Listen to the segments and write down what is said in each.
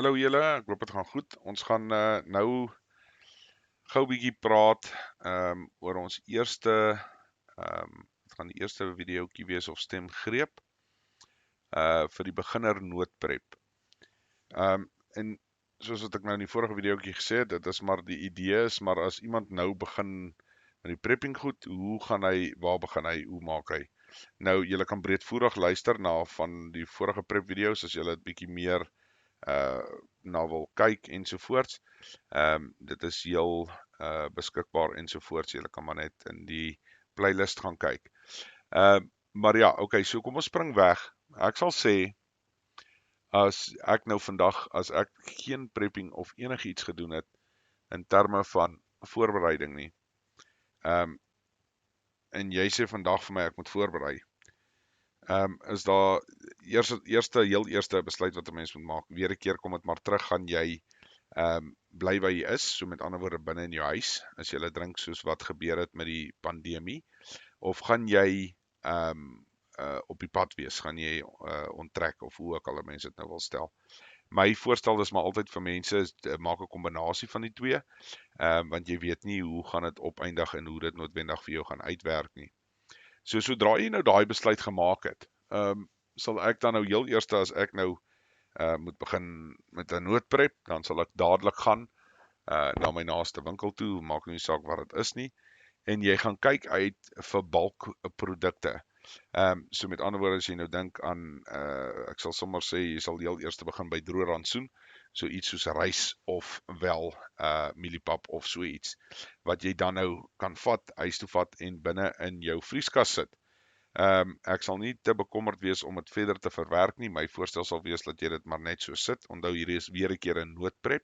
Hallo julle, ek hoop dit gaan goed. Ons gaan nou gou bietjie praat oor ons eerste dit gaan die eerste videoetjie wees of stemgreep vir die beginner noodprep. En soos wat ek nou in die vorige videoetjie gesê het, dit is maar die idee is maar as iemand nou begin met die prepping goed, hoe gaan hy, waar begin hy, hoe maak hy? Nou julle kan breedvoerig luister na van die vorige prep video's as julle 'n bietjie meer na wil kyk ensovoorts. Dit is heel beskikbaar ensovoorts. Julle kan maar net in die playlist gaan kyk. Maar ja, okay, so kom ons spring weg. Ek sal sê as ek nou vandag as ek geen prepping of enigiets gedoen het in terme van voorbereiding nie. En jy sê vandag vir my ek moet voorberei. Is daar heel eerste besluit wat 'n mens moet maak. Weer 'n keer kom dit maar terug, gaan jy bly waar jy is, so met ander woorde binne in jou huis, as jy drink soos wat gebeur het met die pandemie, of gaan jy op die pad wees, gaan jy onttrek of hoe ook al mense dit nou wil stel. My voorstel is maar altyd vir mense is maak 'n kombinasie van die twee, want jy weet nie hoe gaan dit opeindig en hoe dit noodwendig vir jou gaan uitwerk nie. So sodra jy nou daai besluit gemaak het, sal ek dan nou heel eerste as ek nou moet begin met 'n noodprep, dan sal ek dadelik gaan na my naaste winkel toe, maak nie saak wat dit is nie, en jy gaan kyk uit vir bulk produkte. So met ander woorde as jy nou dink aan ek sal sommer sê jy sal heel eerste begin by droë rantsoen, so iets soos rys of wel mieliepap of so iets wat jy dan nou kan vat, huis toe vat en binne in jou vrieskas sit. Ek sal nie te bekommerd wees om dit verder te verwerk nie. My voorstel sal wees dat jy dit maar net so sit. Onthou hier is weer 'n keer 'n noodprep.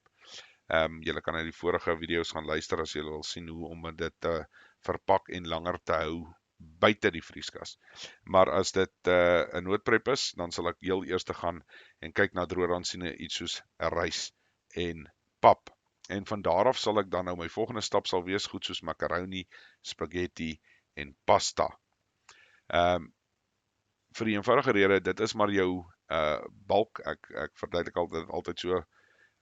Julle kan na die vorige video's gaan luister as julle wil sien hoe om dit te verpak en langer te hou buite die vrieskas. Maar as dit 'n noodprep is, dan sal ek heel eers gaan en kyk na droë rantsoene, iets soos rys en pap. En van daar af sal ek dan nou my volgende stap sal wees goed soos makaroni, spaghetti en pasta. Vir die eenvoudige rede, dit is maar jou bulk, ek verduidelik altyd so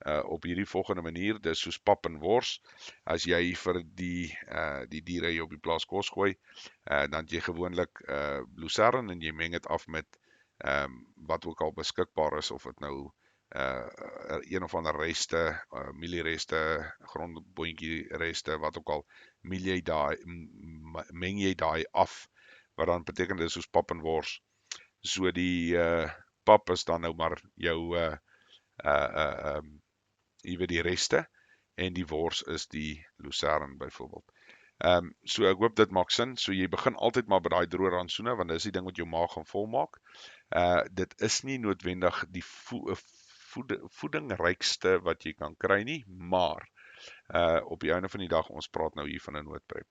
op hierdie volgende manier, dis soos pap en wors, as jy vir die diere jy op die plaas kos gooi, dan het jy gewoonlik lucerne en jy meng dit af met wat ook al beskikbaar is, of dit nou een of ander reste, mieliereste, grondboontjie reste, wat ook al, meng jy daai af, wat dan beteken dit soos pap en wors. So die pap is dan nou maar jou jy weet die reste en die wors is die lucerne byvoorbeeld. So ek hoop dit maak sin. So jy begin altyd maar by daai droë rantsoene want dis die ding wat jou maag gaan volmaak. Dit is nie noodwendig die voedingrykste wat jy kan kry nie, maar op die einde van die dag ons praat nou hier van 'n noodprep.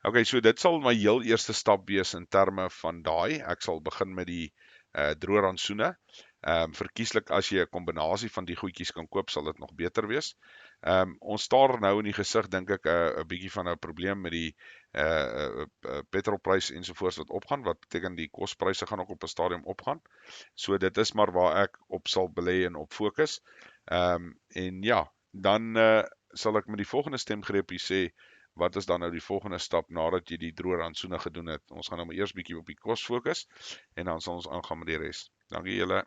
Okay, so dit sal my heel eerste stap wees in terme van daai. Ek sal begin met die droë rantsoene. Verkieslik as jy 'n kombinasie van die goedjies kan koop, sal dit nog beter wees. Ons staar nou in die gesig dink ek 'n bietjie van 'n probleem met die petrolprys ensovoorts wat opgaan, wat beteken die kospryse gaan ook op 'n stadium opgaan. So dit is maar waar ek op sal belê en op fokus. En ja, dan sal ek met die volgende stemgreepie sê wat is dan nou die volgende stap nadat jy die droë rantsoene gedoen het. Ons gaan nou maar eers bietjie op die kos fokus en dan sal ons aangaan met die res. Dankie julle.